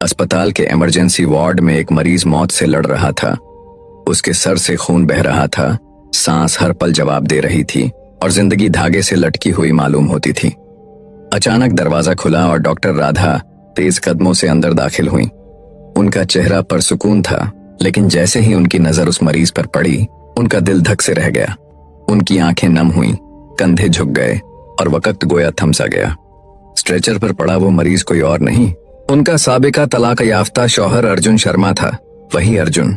अस्पताल के emergency ward में एक मरीज मौत से लड़ रहा था। उसके सर से खून बह रहा था, सांस हर पल जवाब दे रही थी और जिंदगी धागे से लटकी हुई मालूम होती थी। अचानक दरवाजा खुला और डॉक्टर राधा तेज कदमों से अंदर दाखिल हुई। उनका चेहरा परसुकून था, लेकिन जैसे ही उनकी नजर उस मरीज पर पड़ी, उनका दिल धक से रह गया। उनकी आंखें नम हुईं, कंधे झुक गए और वक्त गोया थम सा गया। स्ट्रेचर पर पड़ा वो मरीज कोई और नहीं, उनका साबिका तलाक याफ्ता शौहर अर्जुन शर्मा था। वही अर्जुन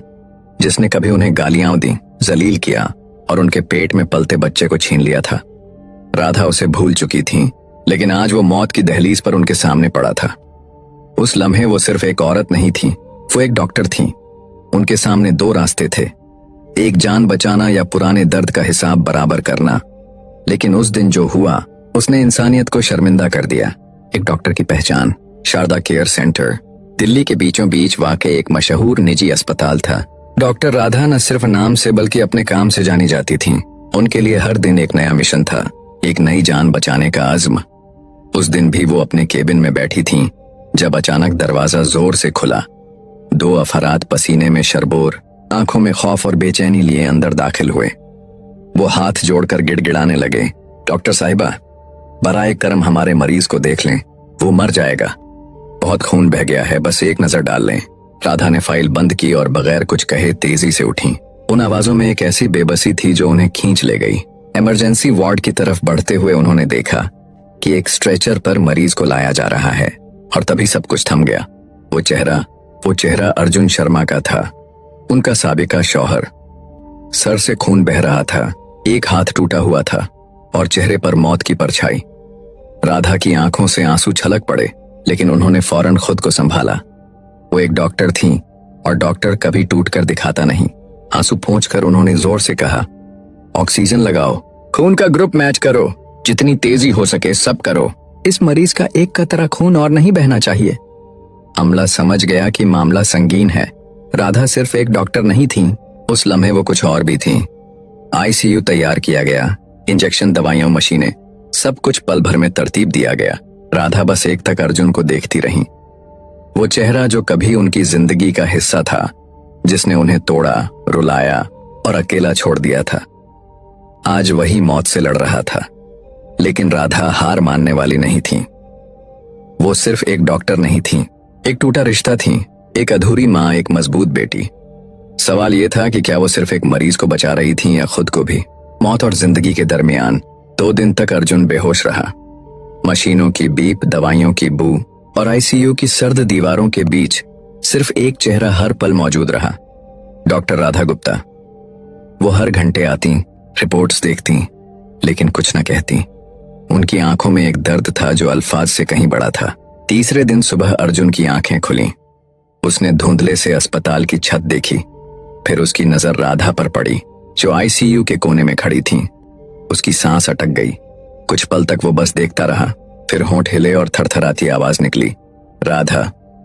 जिसने कभी उन्हें गालियां दी, जलील किया और उनके पेट में पलते बच्चे को छीन लिया था। राधा उसे भूल चुकी थी, लेकिन आज वो मौत की दहलीज पर उनके सामने पड़ा था। उस लम्हे वो सिर्फ एक औरत नहीं थी, वो एक डॉक्टर थी। उनके सामने दो रास्ते थे, एक जान बचाना या पुराने दर्द का हिसाब बराबर करना। लेकिन उस दिन जो हुआ, उसने इंसानियत को शर्मिंदा कर दिया। एक डॉक्टर की पहचान शारदा केयर सेंटर, दिल्ली के बीचों बीच वाक़ एक मशहूर निजी अस्पताल था। डॉक्टर राधा न सिर्फ नाम से बल्कि अपने काम से जानी जाती थीं। उनके लिए हर दिन एक नया मिशन था, एक नई जान बचाने का आज़्म। उस दिन भी वो अपने केबिन में बैठी थीं, जब अचानक दरवाजा जोर से खुला। दो अफराद पसीने में शरबोर, आंखों में खौफ और बेचैनी लिए अंदर दाखिल हुए। वो हाथ जोड़कर गिड़गिड़ाने लगे, डॉक्टर साहिबा, बराए करम हमारे मरीज को देख लें, वो मर जाएगा। बहुत खून बह गया है, बस एक नजर डाल लें। राधा ने फाइल बंद की और बगैर कुछ कहे तेजी से उठी। उन आवाजों में एक ऐसी बेबसी थी जो उन्हें खींच ले गई। इमरजेंसी वार्ड की तरफ बढ़ते हुए उन्होंने देखा कि एक स्ट्रेचर पर मरीज को लाया जा रहा है, और तभी सब कुछ थम गया। वो चेहरा अर्जुन शर्मा का था, उनका साबिका शौहर। सर से खून बह रहा था, एक हाथ टूटा हुआ था और चेहरे पर मौत की परछाई। राधा की आंखों से आंसू छलक पड़े, लेकिन उन्होंने फौरन खुद को संभाला। वो एक डॉक्टर थीं और डॉक्टर कभी टूट कर दिखाता नहीं। आंसू पोंछकर उन्होंने जोर से कहा, ऑक्सीजन लगाओ, खून का ग्रुप मैच करो, जितनी तेजी हो सके सब करो। इस मरीज का एक कतरा खून और नहीं बहना चाहिए। अमला समझ गया कि मामला संगीन है। राधा सिर्फ एक डॉक्टर नहीं थी, उस लम्हे वो कुछ और भी थी। आईसीयू तैयार किया गया, इंजेक्शन, दवाइयां, मशीनें, सब कुछ पल भर में तरतीब दिया गया। राधा बस एक तक अर्जुन को देखती रही। वो चेहरा जो कभी उनकी जिंदगी का हिस्सा था, जिसने उन्हें तोड़ा, रुलाया और अकेला छोड़ दिया था, आज वही मौत से लड़ रहा था। लेकिन राधा हार मानने वाली नहीं थी। वो सिर्फ एक डॉक्टर नहीं थी, एक टूटा रिश्ता थी, एक अधूरी माँ, एक मजबूत बेटी। सवाल ये था कि क्या वो सिर्फ एक मरीज को बचा रही थी या खुद को भी। मौत और जिंदगी के दरमियान 2 दिन तक अर्जुन बेहोश रहा। मशीनों की बीप, दवाइयों की बू और आईसीयू की सर्द दीवारों के बीच सिर्फ एक चेहरा हर पल मौजूद रहा, डॉक्टर राधा गुप्ता। वो हर घंटे आती, रिपोर्ट्स देखती, लेकिन कुछ न कहती। उनकी आंखों में एक दर्द था जो अल्फाज से कहीं बड़ा था। तीसरे दिन सुबह अर्जुन की आंखें खुली। उसने धुंधले से अस्पताल की छत देखी, फिर उसकी नजर राधा पर पड़ी, जो आईसीयू के कोने में खड़ी थी। उसकी सांस अटक गई। कुछ पल तक वो बस देखता रहा, फिर होंठ हिले और थरथराती आवाज निकली, राधा,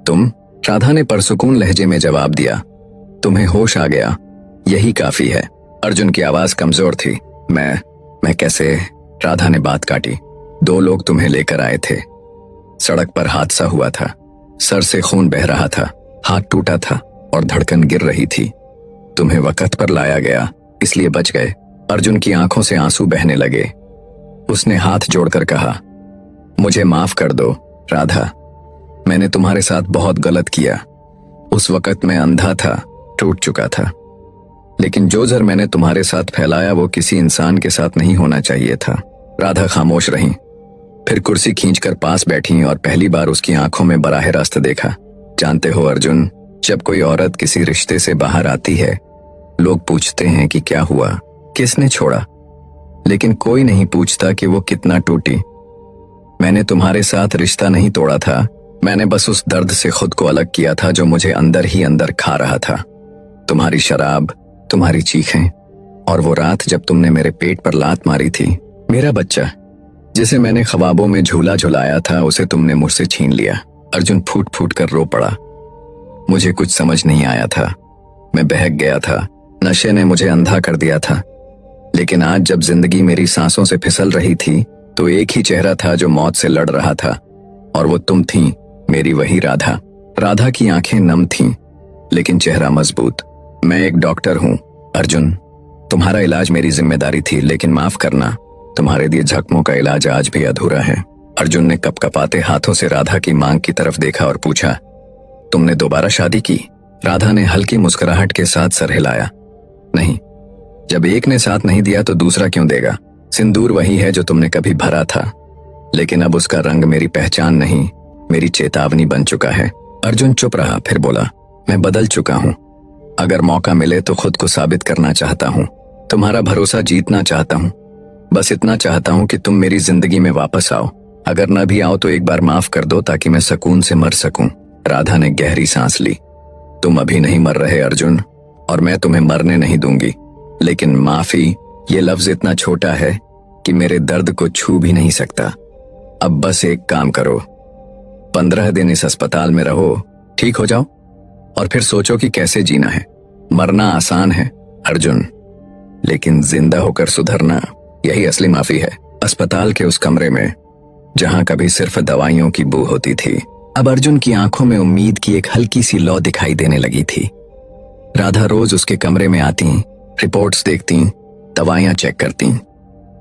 तुम? राधा ने परसुकून लहजे में जवाब दिया, तुम्हें होश आ गया, यही काफी है। अर्जुन की आवाज कमजोर थी। मैं कैसे? राधा ने बात काटी। 2 लोग तुम्हें लेकर आए थे। सड़क पर हादसा हुआ था, सर से खून बह रहा था, हाथ टूटा था और धड़कन गिर रही थी। तुम्हें वक्त पर लाया गया, इसलिए बच गए। अर्जुन की आंखों से आंसू बहने लगे। उसने हाथ जोड़कर कहा, मुझे माफ कर दो राधा, मैंने तुम्हारे साथ बहुत गलत किया। उस वक्त मैं अंधा था, टूट चुका था, लेकिन जो जहर मैंने तुम्हारे साथ फैलाया वो किसी इंसान के साथ नहीं होना चाहिए था। राधा खामोश रही, फिर कुर्सी खींचकर पास बैठी और पहली बार उसकी आंखों में बराह रास्त देखा। जानते हो अर्जुन, जब कोई औरत किसी रिश्ते से बाहर आती है, लोग पूछते हैं कि क्या हुआ, किसने छोड़ा, लेकिन कोई नहीं पूछता कि वो कितना टूटी। मैंने तुम्हारे साथ रिश्ता नहीं तोड़ा था, मैंने बस उस दर्द से खुद को अलग किया था जो मुझे अंदर ही अंदर खा रहा था। तुम्हारी शराब, तुम्हारी चीखें और वो रात जब तुमने मेरे पेट पर लात मारी थी। मेरा बच्चा जिसे मैंने ख्वाबों में झूला झुलाया था, उसे तुमने मुझसे छीन लिया। अर्जुन फूट फूट कर रो पड़ा। मुझे कुछ समझ नहीं आया था, मैं बहक गया था, नशे ने मुझे अंधा कर दिया था। लेकिन आज जब जिंदगी मेरी सांसों से फिसल रही थी, तो एक ही चेहरा था जो मौत से लड़ रहा था, और वो तुम थी, मेरी वही राधा। राधा की आंखें नम थीं, लेकिन चेहरा मजबूत। मैं एक डॉक्टर हूं अर्जुन, तुम्हारा इलाज मेरी जिम्मेदारी थी, लेकिन माफ करना, तुम्हारे दिए जख्मों का इलाज आज भी अधूरा है। अर्जुन ने कपकपाते हाथों से राधा की मांग की तरफ देखा और पूछा, तुमने दोबारा शादी की? राधा ने हल्की मुस्कुराहट के साथ सर हिलाया। नहीं, जब एक ने साथ नहीं दिया तो दूसरा क्यों देगा? सिंदूर वही है जो तुमने कभी भरा था, लेकिन अब उसका रंग मेरी पहचान नहीं, मेरी चेतावनी बन चुका है। अर्जुन चुप रहा, फिर बोला, मैं बदल चुका हूं। अगर मौका मिले तो खुद को साबित करना चाहता हूं, तुम्हारा भरोसा जीतना चाहता हूं। बस इतना चाहता हूं कि तुम मेरी जिंदगी में वापस आओ। अगर न भी आओ तो एक बार माफ कर दो, ताकि मैं सुकून से मर सकूं। राधा ने गहरी सांस ली। तुम अभी नहीं मर रहे अर्जुन, और मैं तुम्हें मरने नहीं दूंगी, लेकिन माफी, ये लफ्ज इतना छोटा है कि मेरे दर्द को छू भी नहीं सकता। अब बस एक काम करो, 15 दिन इस अस्पताल में रहो, ठीक हो जाओ, और फिर सोचो कि कैसे जीना है। मरना आसान है अर्जुन, लेकिन जिंदा होकर सुधरना, यही असली माफी है। अस्पताल के उस कमरे में जहां कभी सिर्फ दवाइयों की बू होती थी, अब अर्जुन की आंखों में उम्मीद की एक हल्की सी लौ दिखाई देने लगी थी। राधा रोज उसके कमरे में आती, रिपोर्ट्स देखती, दवाइयां चेक करती,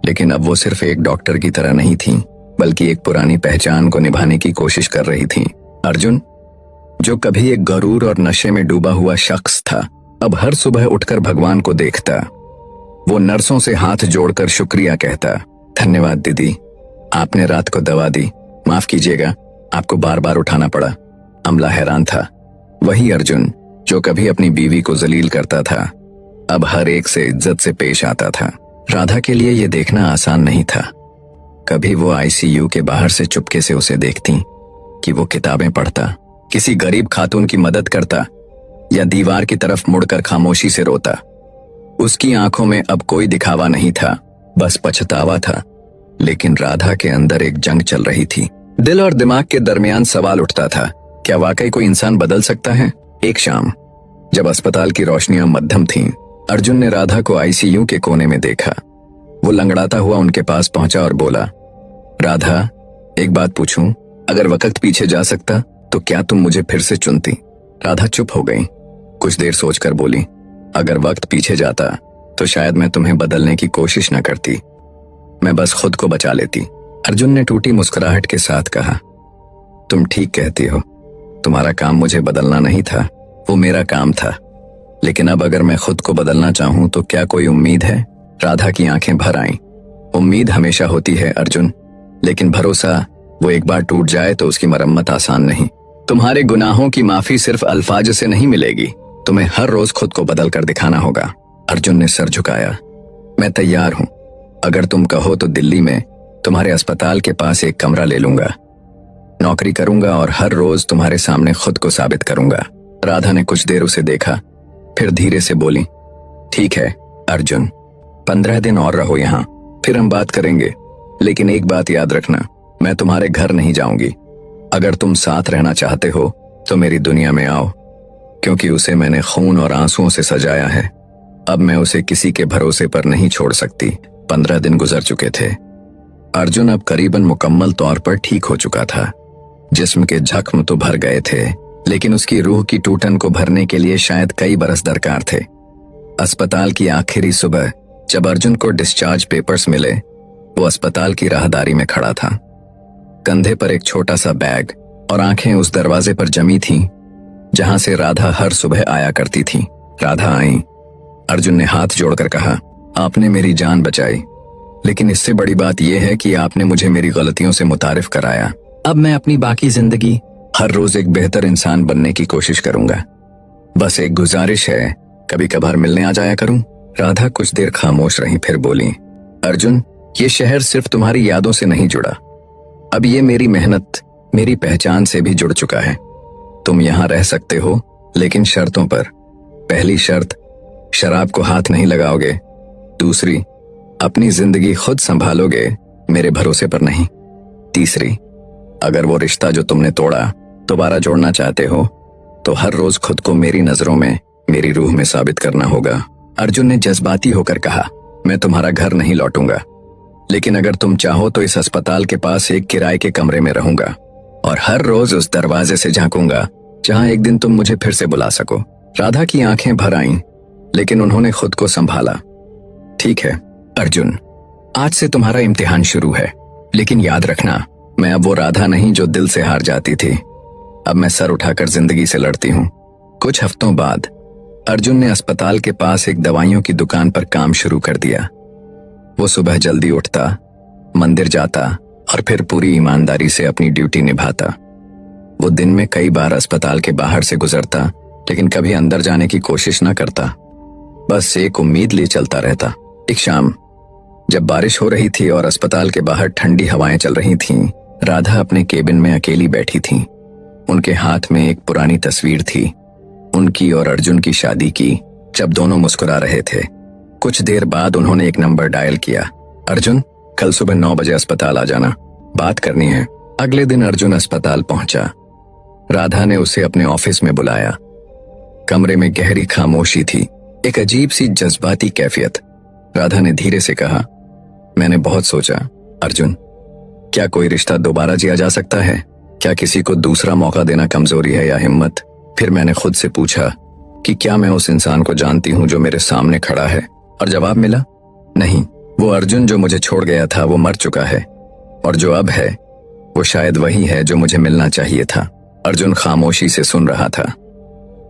लेकिन अब वो सिर्फ एक डॉक्टर की तरह नहीं थी, बल्कि एक पुरानी पहचान को निभाने की कोशिश कर रही थी। अर्जुन, जो कभी एक गरूर और नशे में डूबा हुआ शख्स था, अब हर सुबह उठकर भगवान को देखता। वो नर्सों से हाथ जोड़कर शुक्रिया कहता, धन्यवाद दीदी, आपने रात को दवा दी, माफ कीजिएगा, आपको बार बार उठाना पड़ा। अमला हैरान था। वही अर्जुन जो कभी अपनी बीवी को जलील करता था, अब हर एक से इज्जत से पेश आता था। राधा के लिए यह देखना आसान नहीं था। कभी वो आईसीयू के बाहर से चुपके से उसे देखती कि वो किताबें पढ़ता, किसी गरीब खातून की मदद करता, या दीवार की तरफ मुड़कर खामोशी से रोता। उसकी आंखों में अब कोई दिखावा नहीं था, बस पछतावा था। लेकिन राधा के अंदर एक जंग चल रही थी। दिल और दिमाग के दरमियान सवाल उठता था, क्या वाकई कोई इंसान बदल सकता है? एक शाम जब अस्पताल की रोशनियां मध्यम थीं, अर्जुन ने राधा को आईसीयू के कोने में देखा। वो लंगड़ाता हुआ उनके पास पहुंचा और बोला, राधा, एक बात पूछूं? अगर वक्त पीछे जा सकता तो क्या तुम मुझे फिर से चुनती? राधा चुप हो गई, कुछ देर सोचकर बोली, अगर वक्त पीछे जाता तो शायद मैं तुम्हें बदलने की कोशिश न करती, मैं बस खुद को बचा लेती। अर्जुन ने टूटी मुस्कुराहट के साथ कहा, तुम ठीक कहती हो, तुम्हारा काम मुझे बदलना नहीं था, वो मेरा काम था। लेकिन अब अगर मैं खुद को बदलना चाहूं तो क्या कोई उम्मीद है? राधा की आंखें भर आईं। उम्मीद हमेशा होती है अर्जुन, लेकिन भरोसा, वो एक बार टूट जाए तो उसकी मरम्मत आसान नहीं। तुम्हारे गुनाहों की माफी सिर्फ अल्फाज से नहीं मिलेगी, तुम्हें हर रोज खुद को बदल कर दिखाना होगा। अर्जुन ने सर झुकाया। मैं तैयार हूं, अगर तुम कहो तो दिल्ली में तुम्हारे अस्पताल के पास एक कमरा ले लूंगा, नौकरी करूंगा और हर रोज तुम्हारे सामने खुद को साबित करूंगा। राधा ने कुछ देर उसे देखा, फिर धीरे से बोली, ठीक है अर्जुन, 15 दिन और रहो यहाँ, फिर हम बात करेंगे। लेकिन एक बात याद रखना, मैं तुम्हारे घर नहीं जाऊंगी। अगर तुम साथ रहना चाहते हो तो मेरी दुनिया में आओ, क्योंकि उसे मैंने खून और आंसुओं से सजाया है। अब मैं उसे किसी के भरोसे पर नहीं छोड़ सकती। 15 दिन गुजर चुके थे। अर्जुन अब करीबन मुकम्मल तौर पर ठीक हो चुका था। जिस्म के जख्म तो भर गए थे, लेकिन उसकी रूह की टूटन को भरने के लिए शायद कई बरस दरकार थे। अस्पताल की आखिरी सुबह जब अर्जुन को डिस्चार्ज पेपर्स मिले, वो अस्पताल की राहदारी में खड़ा था। कंधे पर एक छोटा सा बैग और आंखें उस दरवाजे पर जमी थीं जहां से राधा हर सुबह आया करती थी। राधा आई। अर्जुन ने हाथ जोड़कर कहा, आपने मेरी जान बचाई, लेकिन इससे बड़ी बात यह है कि आपने मुझे मेरी गलतियों से मुतारिफ कराया। अब मैं अपनी बाकी जिंदगी हर रोज एक बेहतर इंसान बनने की कोशिश करूंगा। बस एक गुजारिश है, कभी कभार मिलने आ जाया करूं। राधा कुछ देर खामोश रही, फिर बोली, अर्जुन, ये शहर सिर्फ तुम्हारी यादों से नहीं जुड़ा, अब ये मेरी मेहनत, मेरी पहचान से भी जुड़ चुका है। तुम यहाँ रह सकते हो, लेकिन शर्तों पर। पहली शर्त, शराब को हाथ नहीं लगाओगे। दूसरी, अपनी जिंदगी खुद संभालोगे, मेरे भरोसे पर नहीं। तीसरी, अगर वो रिश्ता जो तुमने तोड़ा दोबारा जोड़ना चाहते हो तो हर रोज खुद को मेरी नजरों में, मेरी रूह में साबित करना होगा। अर्जुन ने जज्बाती होकर कहा, मैं तुम्हारा घर नहीं लौटूंगा, लेकिन अगर तुम चाहो तो इस अस्पताल के पास एक किराए के कमरे में रहूंगा और हर रोज उस दरवाजे से झांकूंगा जहां एक दिन तुम मुझे फिर से बुला सको। राधा की आंखें भर आईं, लेकिन उन्होंने खुद को संभाला। ठीक है अर्जुन, आज से तुम्हारा इम्तिहान शुरू है, लेकिन याद रखना, मैं अब वो राधा नहीं जो दिल से हार जाती थी। अब मैं सर उठाकर जिंदगी से लड़ती हूँ। कुछ हफ्तों बाद अर्जुन ने अस्पताल के पास एक दवाइयों की दुकान पर काम शुरू कर दिया। वो सुबह जल्दी उठता, मंदिर जाता और फिर पूरी ईमानदारी से अपनी ड्यूटी निभाता। वो दिन में कई बार अस्पताल के बाहर से गुजरता, लेकिन कभी अंदर जाने की कोशिश न करता। बस एक उम्मीद लिए चलता रहता। एक शाम जब बारिश हो रही थी और अस्पताल के बाहर ठंडी हवाएं चल रही थीं, राधा अपने केबिन में अकेली बैठी थी। उनके हाथ में एक पुरानी तस्वीर थी, उनकी और अर्जुन की शादी की, जब दोनों मुस्कुरा रहे थे। कुछ देर बाद उन्होंने एक नंबर डायल किया। अर्जुन, कल सुबह 9 बजे अस्पताल आ जाना, बात करनी है। अगले दिन अर्जुन अस्पताल पहुंचा। राधा ने उसे अपने ऑफिस में बुलाया। कमरे में गहरी खामोशी थी, एक अजीब सी जज्बाती कैफियत। राधा ने धीरे से कहा, मैंने बहुत सोचा अर्जुन, क्या कोई रिश्ता दोबारा जिया जा सकता है? क्या किसी को दूसरा मौका देना कमजोरी है या हिम्मत? फिर मैंने खुद से पूछा कि क्या मैं उस इंसान को जानती हूं जो मेरे सामने खड़ा है? और जवाब मिला, नहीं। वो अर्जुन जो मुझे छोड़ गया था वो मर चुका है, और जो अब है वो शायद वही है जो मुझे मिलना चाहिए था। अर्जुन खामोशी से सुन रहा था।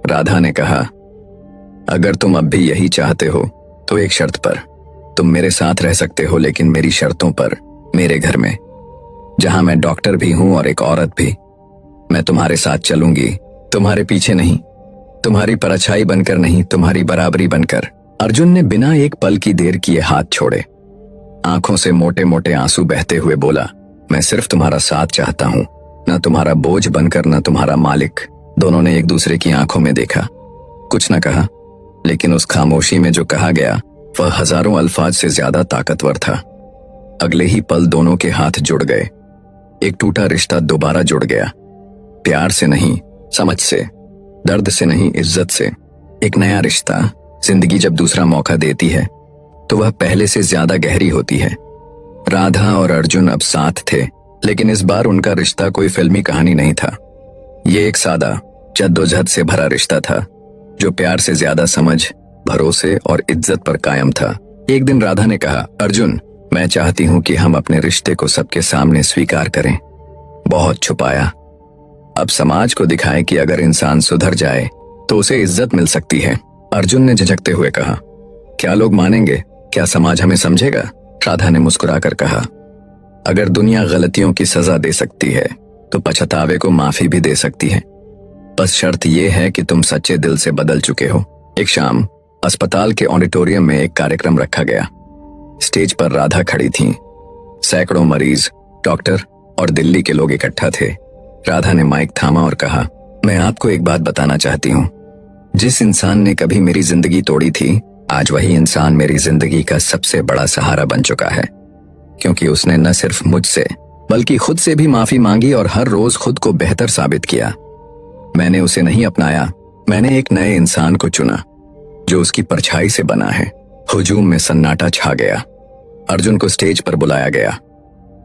राधा ने कहा, अगर तुम अब भी यही चाहते हो तो एक शर्त पर। तुम मेरे साथ रह सकते हो, लेकिन मेरी शर्तों पर, मेरे घर में, जहां मैं डॉक्टर भी हूं और एक औरत भी। मैं तुम्हारे साथ चलूंगी, तुम्हारे पीछे नहीं, तुम्हारी परछाई बनकर नहीं, तुम्हारी बराबरी बनकर। अर्जुन ने बिना एक पल की देर किए हाथ छोड़े। आंखों से मोटे मोटे आंसू बहते हुए बोला, मैं सिर्फ तुम्हारा साथ चाहता हूं, न तुम्हारा बोझ बनकर, न तुम्हारा मालिक। दोनों ने एक दूसरे की आंखों में देखा, कुछ न कहा, लेकिन उस खामोशी में जो कहा गया वह हजारों अल्फाज से ज्यादा ताकतवर था। अगले ही पल दोनों के हाथ जुड़ गए। एक टूटा रिश्ता दोबारा जुड़ गया, प्यार से नहीं, समझ से, दर्द से नहीं, इज्जत से। एक नया रिश्ता। जिंदगी जब दूसरा मौका देती है तो वह पहले से ज्यादा गहरी होती है। राधा और अर्जुन अब साथ थे, लेकिन इस बार उनका रिश्ता कोई फिल्मी कहानी नहीं था। ये एक सादा, जद्दोजहद से भरा रिश्ता था, जो प्यार से ज्यादा समझ, भरोसे और इज्जत पर कायम था। एक दिन राधा ने कहा, अर्जुन, मैं चाहती हूं कि हम अपने रिश्ते को सबके सामने स्वीकार करें। बहुत छुपाया, अब समाज को दिखाएं कि अगर इंसान सुधर जाए तो उसे इज्जत मिल सकती है। अर्जुन ने झिझकते हुए कहा, क्या लोग मानेंगे? क्या समाज हमें समझेगा? राधा ने मुस्कुराकर कहा, अगर दुनिया गलतियों की सजा दे सकती है तो पछतावे को माफी भी दे सकती है। बस शर्त यह है कि तुम सच्चे दिल से बदल चुके हो। एक शाम अस्पताल के ऑडिटोरियम में एक कार्यक्रम रखा गया। स्टेज पर राधा खड़ी थीं। सैकड़ों मरीज, डॉक्टर और दिल्ली के लोग इकट्ठा थे। राधा ने माइक थामा और कहा, मैं आपको एक बात बताना चाहती हूँ। जिस इंसान ने कभी मेरी जिंदगी तोड़ी थी, आज वही इंसान मेरी जिंदगी का सबसे बड़ा सहारा बन चुका है, क्योंकि उसने न सिर्फ मुझसे बल्कि खुद से भी माफी मांगी और हर रोज खुद को बेहतर साबित किया। मैंने उसे नहीं अपनाया, मैंने एक नए इंसान को चुना जो उसकी परछाई से बना है। हुजूम में सन्नाटा छा गया। अर्जुन को स्टेज पर बुलाया गया।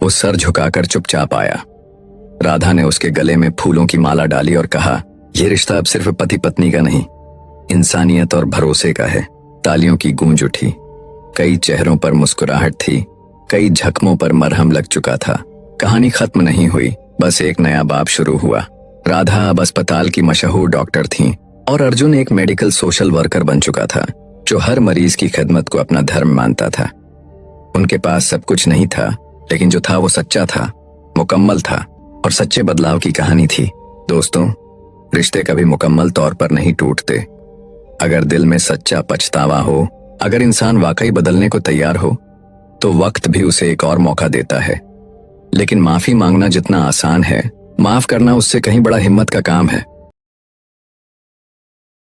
वो सर झुकाकर चुपचाप आया। राधा ने उसके गले में फूलों की माला डाली और कहा, यह रिश्ता अब सिर्फ पति पत्नी का नहीं, इंसानियत और भरोसे का है। तालियों की गूंज उठी। कई चेहरों पर मुस्कुराहट थी, कई जख्मों पर मरहम लग चुका था। कहानी खत्म नहीं हुई, बस एक नया बाब शुरू हुआ। राधा अब अस्पताल की मशहूर डॉक्टर थीं और अर्जुन एक मेडिकल सोशल वर्कर बन चुका था, जो हर मरीज की खिदमत को अपना धर्म मानता था। उनके पास सब कुछ नहीं था, लेकिन जो था वो सच्चा था, मुकम्मल था, और सच्चे बदलाव की कहानी थी। दोस्तों, रिश्ते कभी मुकम्मल तौर पर नहीं टूटते। अगर दिल में सच्चा पछतावा हो, अगर इंसान वाकई बदलने को तैयार हो, तो वक्त भी उसे एक और मौका देता है। लेकिन माफी मांगना जितना आसान है, माफ करना उससे कहीं बड़ा हिम्मत का काम है।